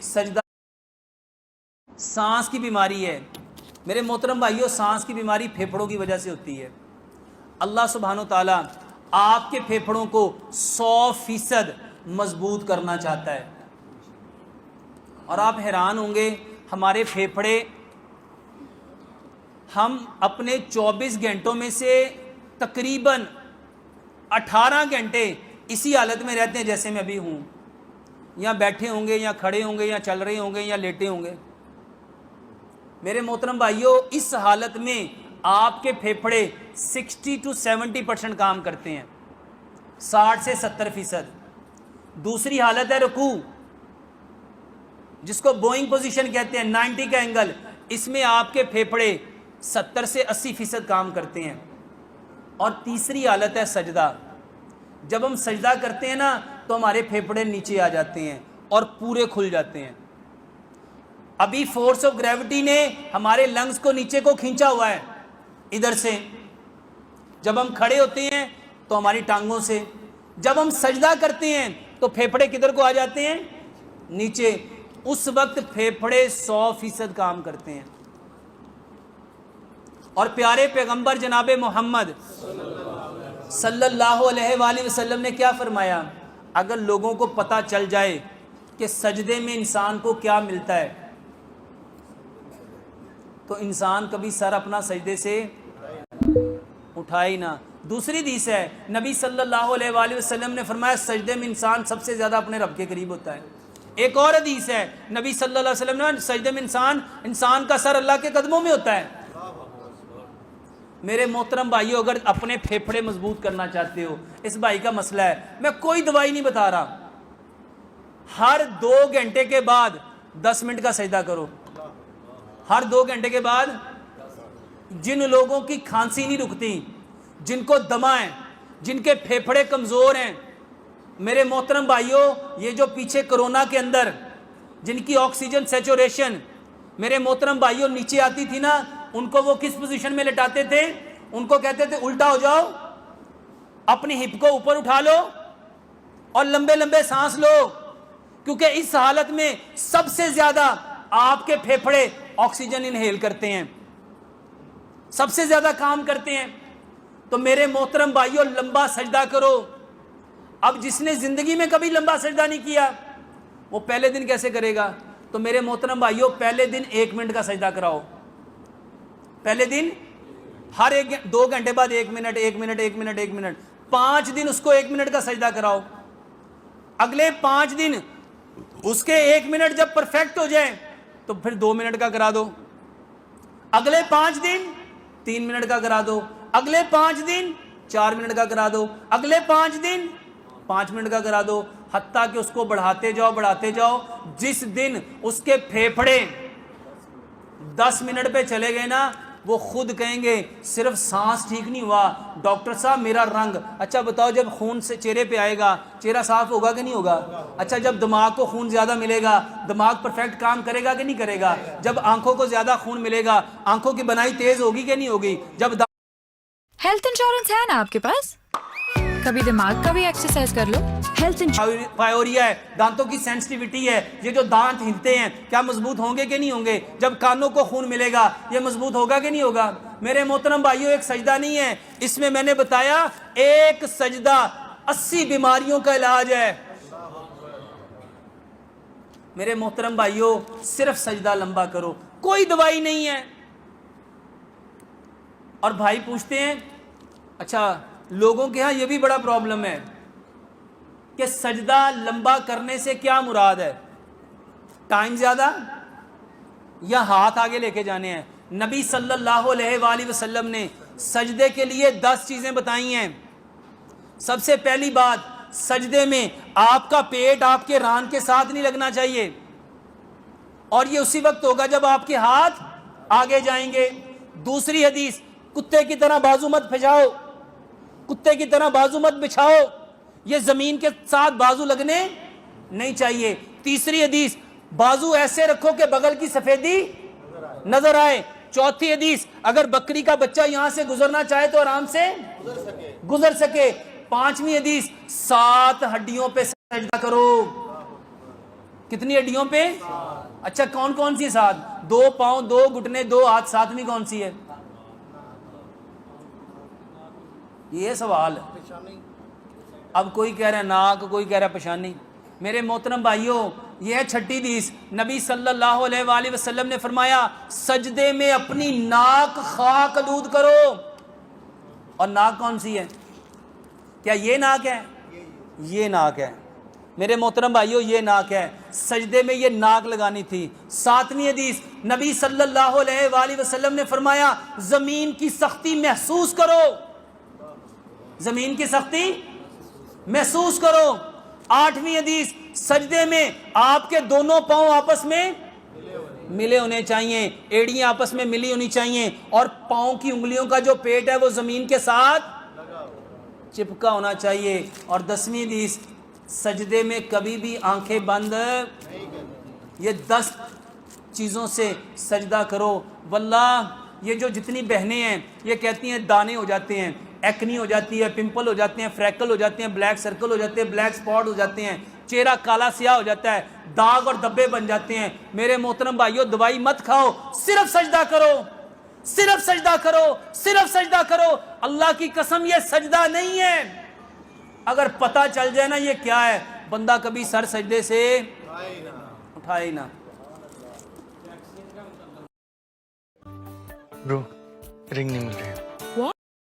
سجدہ سانس کی بیماری ہے میرے محترم بھائیوں، سانس کی بیماری پھیپھڑوں کی وجہ سے ہوتی ہے۔ اللہ سبحانہ و تعالیٰ آپ کے پھیپھڑوں کو 100% مضبوط کرنا چاہتا ہے، اور آپ حیران ہوں گے ہمارے پھیپھڑے، ہم اپنے 24 گھنٹوں میں سے تقریباً 18 گھنٹے اسی حالت میں رہتے ہیں جیسے میں ابھی ہوں، یا بیٹھے ہوں گے یا کھڑے ہوں گے یا چل رہے ہوں گے یا لیٹے ہوں گے۔ میرے محترم بھائیوں، اس حالت میں آپ کے پھیپھڑے 60 to 70% کام کرتے ہیں، 60 سے 70%۔ دوسری حالت ہے رکوع، جس کو بوئنگ پوزیشن کہتے ہیں، 90 کا اینگل، اس میں آپ کے پھیپھڑے 70 سے 80% کام کرتے ہیں۔ اور تیسری حالت ہے سجدہ، جب ہم سجدہ کرتے ہیں نا تو ہمارے پھیپھڑے نیچے آ جاتے ہیں اور پورے کھل جاتے ہیں۔ ابھی فورس آف گریوٹی نے ہمارے لنگز کو نیچے کو کھینچا ہوا ہے ادھر سے، جب ہم کھڑے ہوتے ہیں تو ہماری ٹانگوں سے، جب ہم سجدہ کرتے ہیں تو پھیپھڑے کدھر کو آ جاتے ہیں؟ نیچے۔ اس وقت پھیپھڑے 100% کام کرتے ہیں۔ اور پیارے پیغمبر جناب محمد صلی اللہ علیہ وآلہ وسلم نے کیا فرمایا؟ اگر لوگوں کو پتہ چل جائے کہ سجدے میں انسان کو کیا ملتا ہے تو انسان کبھی سر اپنا سجدے سے اٹھائے نہ۔ دوسری حدیث ہے، نبی صلی اللہ علیہ وآلہ وسلم نے فرمایا سجدے میں انسان سب سے زیادہ اپنے رب کے قریب ہوتا ہے۔ ایک اور حدیث ہے، نبی صلی اللہ علیہ وسلم نے سجدے میں انسان کا سر اللہ کے قدموں میں ہوتا ہے۔ میرے محترم بھائیو، اگر اپنے پھیپھڑے مضبوط کرنا چاہتے ہو، اس بھائی کا مسئلہ ہے، میں کوئی دوائی نہیں بتا رہا، ہر 2 گھنٹے کے بعد 10 منٹ کا سجدہ کرو۔ ہر 2 گھنٹے کے بعد، جن لوگوں کی کھانسی نہیں رکتی، جن کو دمہ ہے، جن کے پھیپھڑے کمزور ہیں، میرے محترم بھائیوں، یہ جو پیچھے کرونا کے اندر جن کی آکسیجن سیچوریشن میرے محترم بھائیوں نیچے آتی تھی نا، ان کو وہ کس پوزیشن میں لٹاتے تھے؟ ان کو کہتے تھے الٹا ہو جاؤ، اپنی ہپ کو اوپر اٹھا لو اور لمبے لمبے سانس لو، کیونکہ اس حالت میں سب سے زیادہ آپ کے پھیپھڑے آکسیجن انہیل کرتے ہیں، سب سے زیادہ کام کرتے ہیں۔ تو میرے محترم بھائیوں، لمبا سجدہ کرو۔ اب جس نے زندگی میں کبھی لمبا سجدہ نہیں کیا، وہ پہلے دن کیسے کرے گا؟ تو میرے محترم بھائیوں، پہلے دن 1 منٹ کا سجدہ کراؤ۔ پہلے دن ہر 2 گھنٹے بعد 1 منٹ 1 منٹ 1 منٹ 1 منٹ، 5 دن اس کو 1 منٹ کا سجدہ کراؤ۔ اگلے 5 دن اس کے 1 منٹ جب پرفیکٹ ہو جائے تو پھر 2 منٹ کا کرا دو، اگلے 5 دن 3 منٹ کا کرا دو، اگلے 5 دن 4 منٹ کا کرا دو، اگلے 5 دن 5 منٹ کا کرا دو، حتیٰ کہ اس کو بڑھاتے جاؤ۔ جس دن اس کے پھیپھڑے 10 منٹ پہ چلے گئے نا، وہ خود کہیں گے صرف سانس ٹھیک نہیں ہوا، ڈاکٹر صاحب میرا رنگ، اچھا بتاؤ جب خون سے چہرے پہ آئے گا چہرہ صاف ہوگا کہ نہیں ہوگا؟ اچھا جب دماغ کو خون زیادہ ملے گا دماغ پرفیکٹ کام کرے گا کہ نہیں کرے گا؟ جب آنکھوں کو زیادہ خون ملے گا آنکھوں کی بنائی تیز ہوگی کہ نہیں ہوگی؟ جب ہیلتھ انشورنس ہے نا آپ کے پاس؟ کبھی دماغ کا بھی ایکسرسائز کر لو۔ ہیلتھ فائوریا ہے، دانتوں کی سینسٹیوٹی ہے، یہ جو دانت ہلتے ہیں کیا مضبوط ہوں گے کہ نہیں ہوں گے؟ جب کانوں کو خون ملے گا یہ مضبوط ہوگا کہ نہیں ہوگا؟ میرے محترم بھائیوں، ایک سجدہ نہیں ہے، اس میں نے بتایا ایک سجدہ 80 بیماریوں کا علاج ہے۔ میرے محترم بھائیوں، صرف سجدہ لمبا کرو، کوئی دوائی نہیں ہے۔ اور بھائی پوچھتے ہیں اچھا لوگوں کے ہاں یہ بھی بڑا پرابلم ہے کہ سجدہ لمبا کرنے سے کیا مراد ہے؟ ٹائم زیادہ یا ہاتھ آگے لے کے جانے ہیں؟ نبی صلی اللہ علیہ وآلہ وسلم نے سجدے کے لیے 10 چیزیں بتائی ہیں۔ سب سے پہلی بات، سجدے میں آپ کا پیٹ آپ کے ران کے ساتھ نہیں لگنا چاہیے، اور یہ اسی وقت ہوگا جب آپ کے ہاتھ آگے جائیں گے۔ دوسری حدیث، کتے کی طرح بازو مت پھیلاؤ، کتے کی طرح بازو مت بچھاؤ، یہ زمین کے ساتھ بازو لگنے نہیں چاہیے۔ تیسری حدیث، بازو ایسے رکھو کہ بغل کی سفیدی نظر آئے۔ چوتھی حدیث، اگر بکری کا بچہ یہاں سے گزرنا چاہے تو آرام سے گزر سکے۔ 5ویں حدیث، 7 ہڈیوں پہ سجدہ کرو۔ کتنی ہڈیوں پہ؟ اچھا کون کون سی 7؟ 2 پاؤں، 2 گھٹنے، 2 ہاتھ، 7ویں کون سی ہے؟ یہ سوال ہے. اب کوئی کہہ رہا ہے ناک، کوئی کہہ رہا ہے پیشانی. میرے محترم بھائیوں یہ ہے چھٹی حدیث. نبی صلی اللہ علیہ وآلہ وسلم نے فرمایا سجدے میں اپنی ناک خاک آلود کرو. اور ناک کون سی ہے؟ کیا یہ ناک ہے؟ یہ ناک ہے میرے محترم بھائیوں، یہ ناک ہے. سجدے میں یہ ناک لگانی تھی. 7ویں حدیث نبی صلی اللہ علیہ وآلہ وسلم نے فرمایا زمین کی سختی محسوس کرو. زمین کی سختی محسوس کرو. 8ویں حدیث سجدے میں آپ کے دونوں پاؤں آپس میں ملے ہونے چاہیے، ایڑیاں آپس میں ملی ہونی چاہیے، اور پاؤں کی انگلیوں کا جو پیٹ ہے وہ زمین کے ساتھ چپکا ہونا چاہیے. اور 10ویں حدیث سجدے میں کبھی بھی آنکھیں بند. یہ 10 چیزوں سے سجدہ کرو. واللہ یہ جو جتنی بہنیں ہیں یہ کہتی ہیں دانے ہو جاتے ہیں، ایکنی ہو جاتی ہے، پمپل ہو جاتے ہیں، فریکل ہو جاتے ہیں، بلیک سرکل ہو جاتے ہیں، بلیک سپاٹ ہو جاتے ہیں، چہرہ کالا سیاہ ہو جاتا ہے، داغ اور دبے بن جاتے ہیں. میرے محترم بھائیوں دوائی مت کھاؤ، صرف سجدہ کرو، صرف سجدہ کرو، صرف سجدہ کرو. اللہ کی قسم یہ سجدہ نہیں ہے. اگر پتہ چل جائے نا یہ کیا ہے، بندہ کبھی سر سجدے سے اٹھائے ہی نہ. برو رنگ نہیں مل رہی.